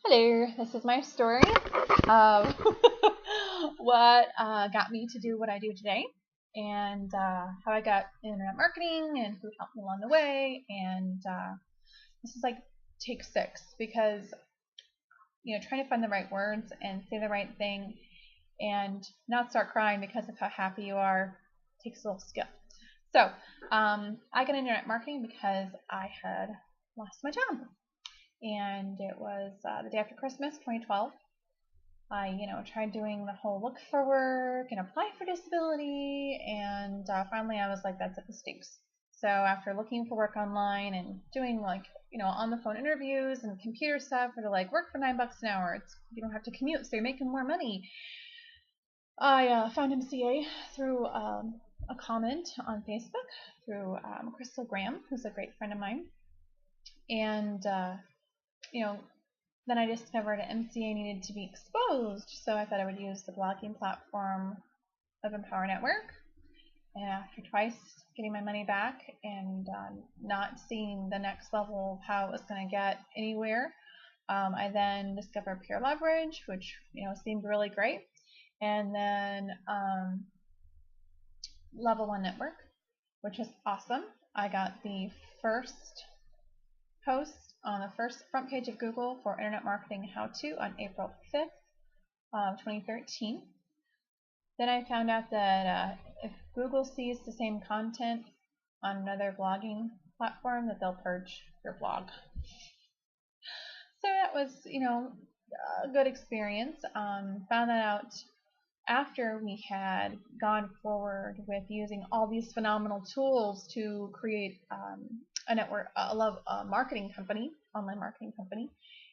Hello, this is my story of what got me to do what I do today, and how I got internet marketing and who helped me along the way. And this is like take 6 because trying to find the right words and say the right thing and not start crying because of how happy you are takes a little skill. So I got internet marketing because I had lost my job. And it was the day after Christmas, 2012. I, tried doing the whole look for work and apply for disability, and finally I was like, that's it, the stinks. So after looking for work online and doing on the phone interviews and computer stuff, or to work for $9 an hour, you don't have to commute, so you're making more money. I found MCA through a comment on Facebook through Crystal Graham, who's a great friend of mine, and then I discovered MCA needed to be exposed, so I thought I would use the blogging platform of Empower Network. And after twice getting my money back and not seeing the next level of how it was going to get anywhere, I then discovered Peer Leverage, which seemed really great, and then Level 1 Network, which is awesome. I got the first post on the first front page of Google for Internet Marketing How-To on April 5th of 2013. Then I found out that if Google sees the same content on another blogging platform, that they'll purge your blog. So that was, a good experience. Found that out after we had gone forward with using all these phenomenal tools to create a network, a marketing company, online marketing company,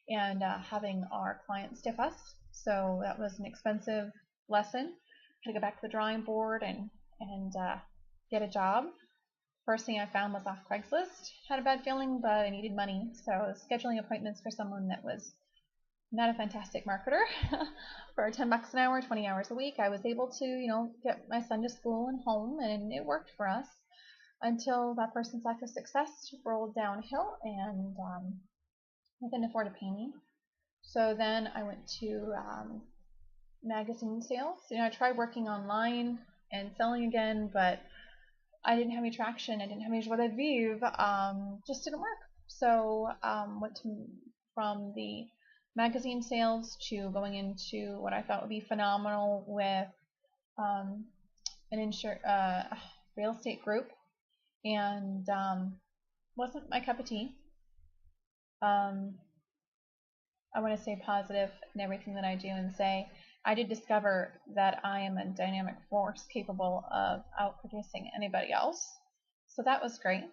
and having our clients stiff us. So that was an expensive lesson. Had to go back to the drawing board and get a job. First thing I found was off Craigslist. Had a bad feeling, but I needed money, so I was scheduling appointments for someone that was not a fantastic marketer. For $10 an hour, 20 hours a week, I was able to, get my son to school and home, and it worked for us until that person's lack of success rolled downhill, and they couldn't afford to pay me. So then I went to magazine sales. I tried working online and selling again, but I didn't have any traction. I didn't have any joie de vivre. Just didn't work. So went from the magazine sales to going into what I thought would be phenomenal with an real estate group, and wasn't my cup of tea. I want to stay positive in everything that I do and say I did discover that I am a dynamic force capable of outproducing anybody else. So that was great.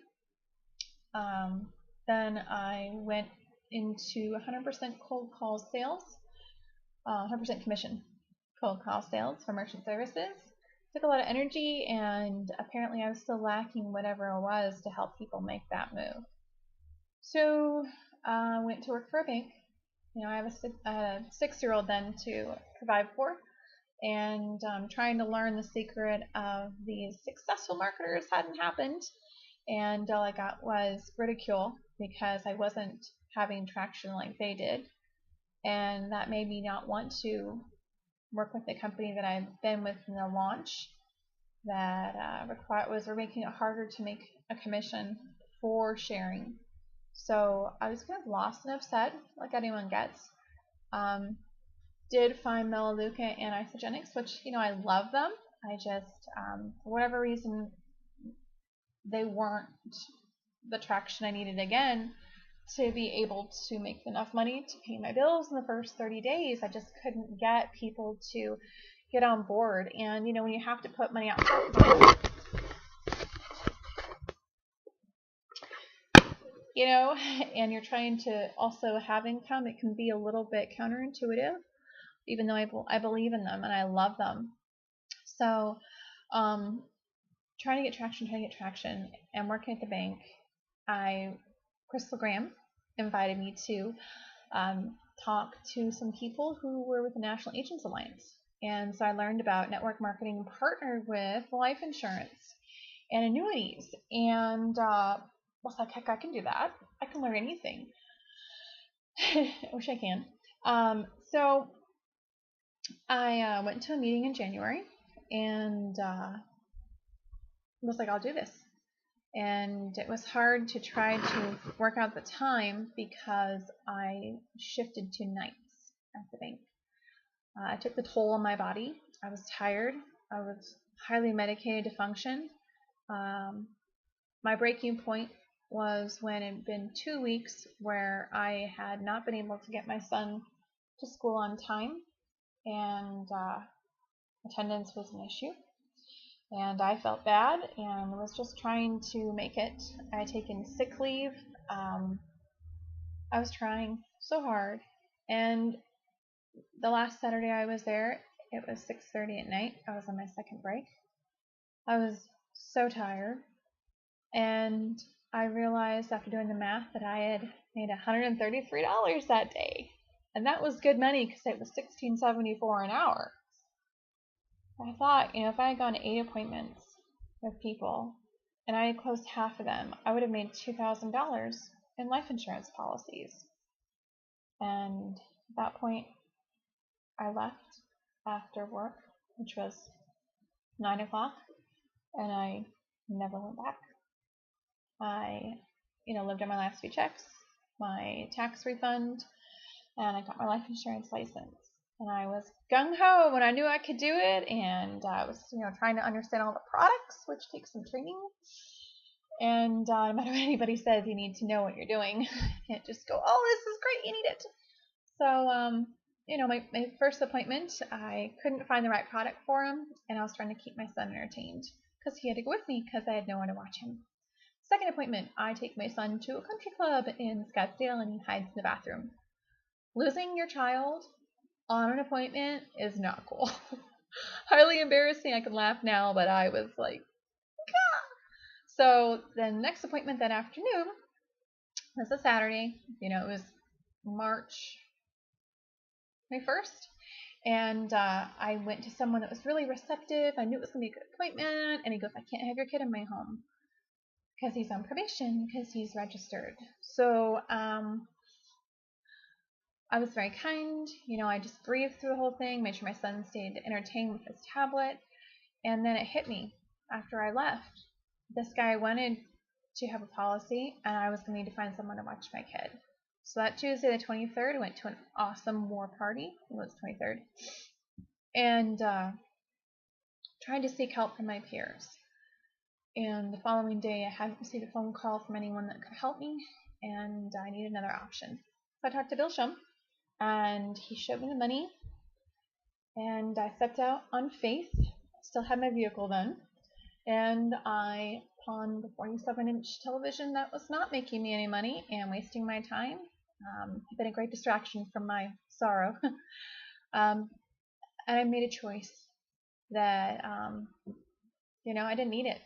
Then I went into 100% cold call sales, 100% commission cold call sales for merchant services. Took a lot of energy, and apparently I was still lacking whatever it was to help people make that move. So I went to work for a bank. I have a 6-year-old then to provide for, and trying to learn the secret of these successful marketers hadn't happened, and all I got was ridicule because I wasn't having traction like they did, and that made me not want to work with the company that I've been with in the launch that was making it harder to make a commission for sharing. So I was kind of lost and upset, like anyone gets. Did find Melaleuca and Isogenics, which, I love them. I just, for whatever reason, they weren't the traction I needed again to be able to make enough money to pay my bills in the first 30 days. I just couldn't get people to get on board. And, when you have to put money out front, and you're trying to also have income, it can be a little bit counterintuitive, even though I believe in them and I love them. So trying to get traction, and working at the bank, Crystal Graham invited me to talk to some people who were with the National Agents Alliance. And so I learned about network marketing partnered with life insurance and annuities, and I was like, heck, I can do that. I can learn anything. I wish I can. So I went to a meeting in January and was like, I'll do this. And it was hard to try to work out the time because I shifted to nights at the bank. It took the toll on my body. I was tired. I was highly medicated to function. My breaking point was when it had been 2 weeks where I had not been able to get my son to school on time, and attendance was an issue. And I felt bad and was just trying to make it. I had taken sick leave. I was trying so hard. And the last Saturday I was there, it was 6:30 at night. I was on my second break. I was so tired. And I realized after doing the math that I had made $133 that day. And that was good money because it was $16.74 an hour. I thought, if I had gone to 8 appointments with people and I had closed half of them, I would have made $2,000 in life insurance policies. And at that point, I left after work, which was 9 o'clock, and I never went back. I, lived on my last few checks, my tax refund, and I got my life insurance license. And I was gung-ho when I knew I could do it, and I was, trying to understand all the products, which takes some training. And no matter what anybody says, you need to know what you're doing. You can't just go, oh, this is great, you need it. So, my first appointment, I couldn't find the right product for him, and I was trying to keep my son entertained because he had to go with me because I had no one to watch him. Second appointment, I take my son to a country club in Scottsdale, and he hides in the bathroom. Losing your child on an appointment is not cool. Highly embarrassing. I can laugh now, but I was like, ah! So the next appointment that afternoon was a Saturday. It was March 21st. And I went to someone that was really receptive. I knew it was going to be a good appointment. And he goes, I can't have your kid in my home because he's on probation, because he's registered. So I was very kind. I just breathed through the whole thing, made sure my son stayed entertained with his tablet. And then it hit me after I left. This guy wanted to have a policy, and I was going to need to find someone to watch my kid. So that Tuesday, the 23rd, I went to an awesome war party. It was 23rd. And tried to seek help from my peers. And the following day, I hadn't received a phone call from anyone that could help me, and I needed another option. So I talked to Bill Shum, and he showed me the money, and I stepped out on faith. Still had my vehicle then, and I pawned the 47-inch television that was not making me any money and wasting my time. It's been a great distraction from my sorrow. And I made a choice that, I didn't need it.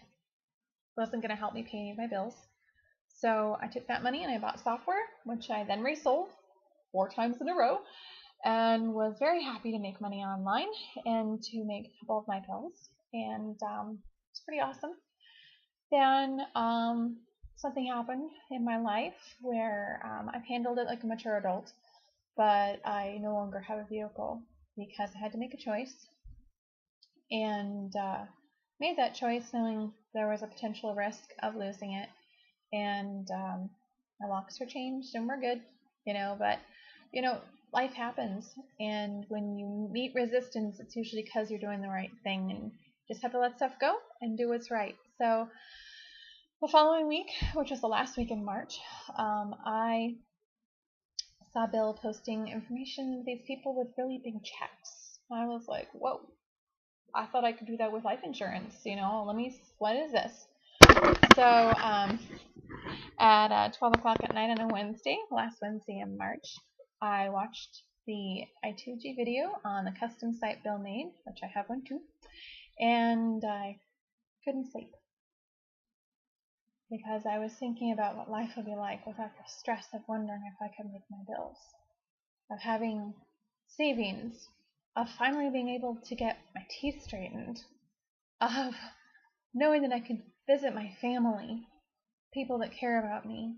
It wasn't going to help me pay any of my bills. So I took that money and I bought software, which I then resold 4 times in a row, and was very happy to make money online and to make a couple of my bills. And it's pretty awesome. Then something happened in my life where I've handled it like a mature adult, but I no longer have a vehicle because I had to make a choice, and made that choice knowing there was a potential risk of losing it. And my locks were changed and we're good, but life happens, and when you meet resistance, it's usually because you're doing the right thing, and just have to let stuff go and do what's right. So the following week, which was the last week in March, I saw Bill posting information of these people with really big checks. I was like, whoa, I thought I could do that with life insurance, what is this? So at 12 o'clock at night on a Wednesday, last Wednesday in March, I watched the I2G video on the custom site Bill made, which I have one too, and I couldn't sleep because I was thinking about what life would be like without the stress of wondering if I could make my bills, of having savings, of finally being able to get my teeth straightened, of knowing that I could visit my family, people that care about me,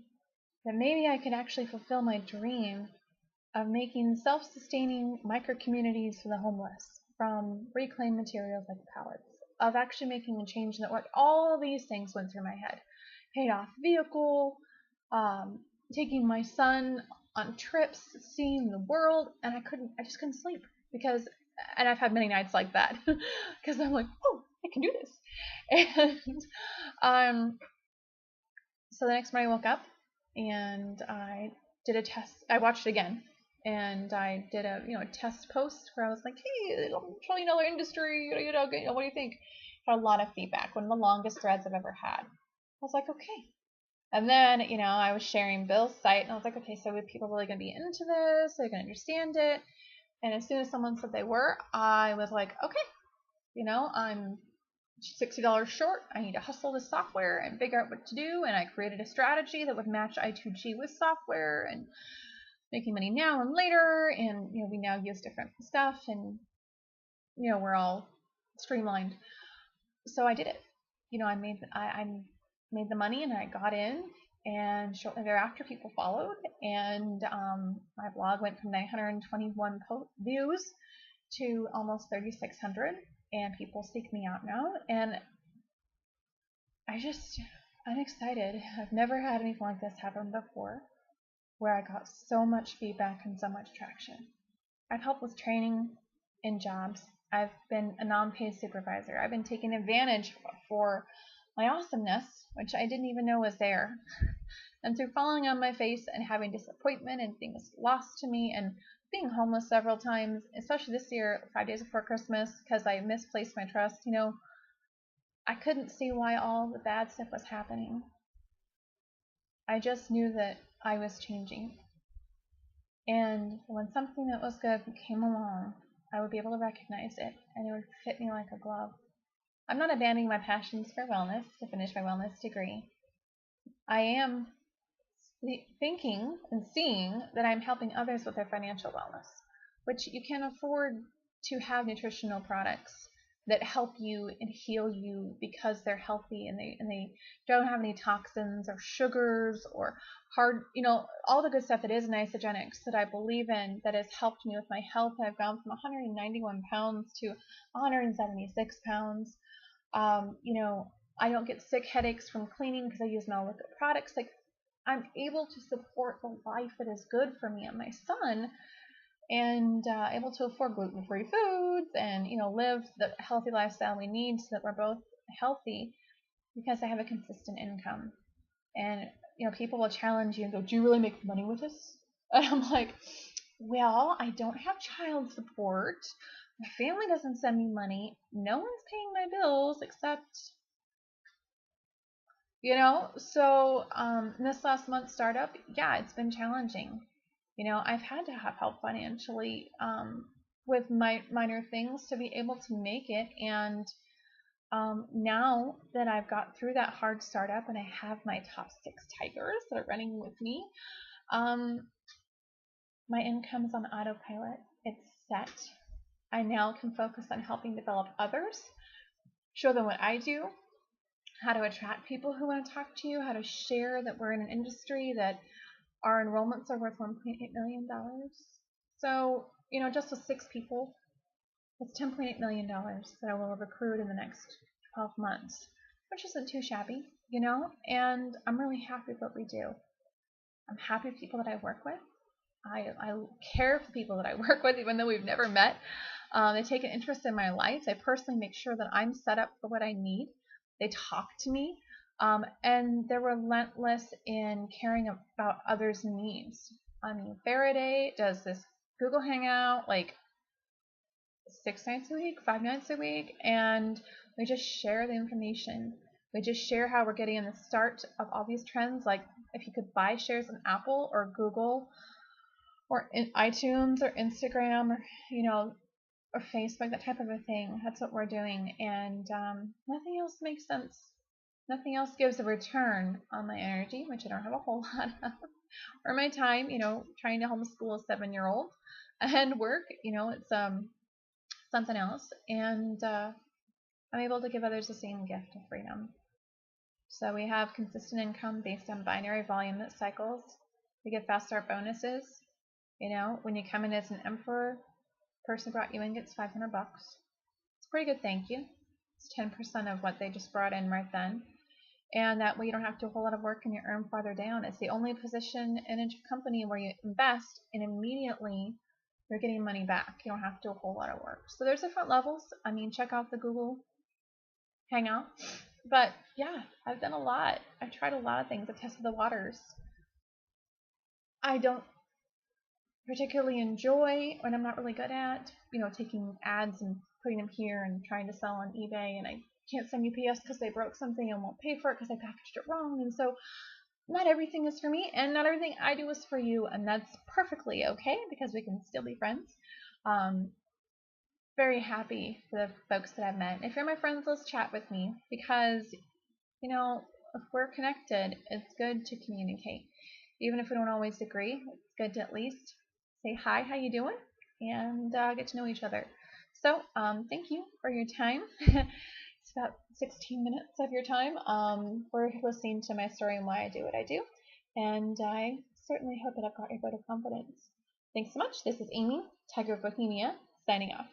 that maybe I could actually fulfill my dream of making self-sustaining micro-communities for the homeless from reclaimed materials like pallets, of actually making a change in the work. All these things went through my head. Paid off vehicle, taking my son on trips, seeing the world, and I just couldn't sleep because, and I've had many nights like that because I'm like, oh, I can do this. And so the next morning I woke up and I did a test. I watched it again, and I did a test post where I was like, hey, $1 trillion industry, what do you think? Had a lot of feedback. One of the longest threads I've ever had. I was like, okay. And then, I was sharing Bill's site, and I was like, okay, so are people really going to be into this? Are they going to understand it? And as soon as someone said they were, I was like, okay, I'm $60 short. I need to hustle this software and figure out what to do. And I created a strategy that would match I2G with software and making money now and later. And, we now use different stuff, and, we're all streamlined. So I did it. I made the money and I got in, and shortly thereafter people followed, and my blog went from 921 views to almost 3,600, and people seek me out now, and I'm excited. I've never had anything like this happen before, where I got so much feedback and so much traction. I've helped with training in jobs. I've been a non-paid supervisor. I've been taken advantage for my awesomeness, which I didn't even know was there. And through falling on my face and having disappointment and things lost to me and being homeless several times, especially this year, 5 days before Christmas, because I misplaced my trust, I couldn't see why all the bad stuff was happening. I just knew that I was changing. And when something that was good came along, I would be able to recognize it, and it would fit me like a glove. I'm not abandoning my passions for wellness to finish my wellness degree. I am thinking and seeing that I'm helping others with their financial wellness, which you can afford to have nutritional products that help you and heal you because they're healthy and they don't have any toxins or sugars or hard, all the good stuff that is in isogenics that I believe in, that has helped me with my health. I've gone from 191 pounds to 176 pounds. I don't get sick headaches from cleaning because I use no liquid products. Like, I'm able to support the life that is good for me and my son, and able to afford gluten-free foods and live the healthy lifestyle we need so that we're both healthy, because I have a consistent income. And people will challenge you and go, do you really make money with this? And I'm like, well, I don't have child support, my family doesn't send me money, no one's paying my bills except so this last month startup, yeah, it's been challenging. I've had to have help financially with my minor things to be able to make it. And now that I've got through that hard startup and I have my top 6 tigers that are running with me, my income's on autopilot. It's set. I now can focus on helping develop others, show them what I do, how to attract people who want to talk to you, how to share that we're in an industry that our enrollments are worth $1.8 million. So, just with 6 people, it's $10.8 million that I will recruit in the next 12 months, which isn't too shabby, and I'm really happy with what we do. I'm happy with people that I work with. I care for the people that I work with, even though we've never met. They take an interest in my life. They personally make sure that I'm set up for what I need. They talk to me, and they're relentless in caring about others' needs. I mean, Faraday does this Google Hangout like 6 nights a week, 5 nights a week, and we just share the information. We just share how we're getting in the start of all these trends, like if you could buy shares in Apple or Google or in iTunes or Instagram or Facebook, that type of a thing. That's what we're doing, and nothing else makes sense. Nothing else gives a return on my energy, which I don't have a whole lot of, or my time, trying to homeschool a 7-year-old and work, it's something else, and I'm able to give others the same gift of freedom. So we have consistent income based on binary volume that cycles. We get fast start bonuses. You know, when you come in as an emperor, person brought you in gets $500. It's a pretty good thank you. It's 10% of what they just brought in right then. And that way you don't have to do a whole lot of work and you earn farther down. It's the only position in a company where you invest and immediately you're getting money back. You don't have to do a whole lot of work. So there's different levels. I mean, check out the Google Hangout. But yeah, I've done a lot. I've tried a lot of things. I've tested the waters. I don't particularly enjoy, and I'm not really good at, you know, taking ads and putting them here and trying to sell on eBay, and I can't send UPS because they broke something and won't pay for it because I packaged it wrong. And so not everything is for me, and not everything I do is for you, and that's perfectly okay because we can still be friends. Very happy for the folks that I've met. If you're my friends, let's chat with me because, you know, if we're connected, it's good to communicate. Even if we don't always agree, it's good to at least say hi, how you doing, and get to know each other. So thank you for your time. It's about 16 minutes of your time for listening to my story and why I do what I do. And I certainly hope that I've got your vote of confidence. Thanks so much. This is Amy, Tiger of Bohemia, signing off.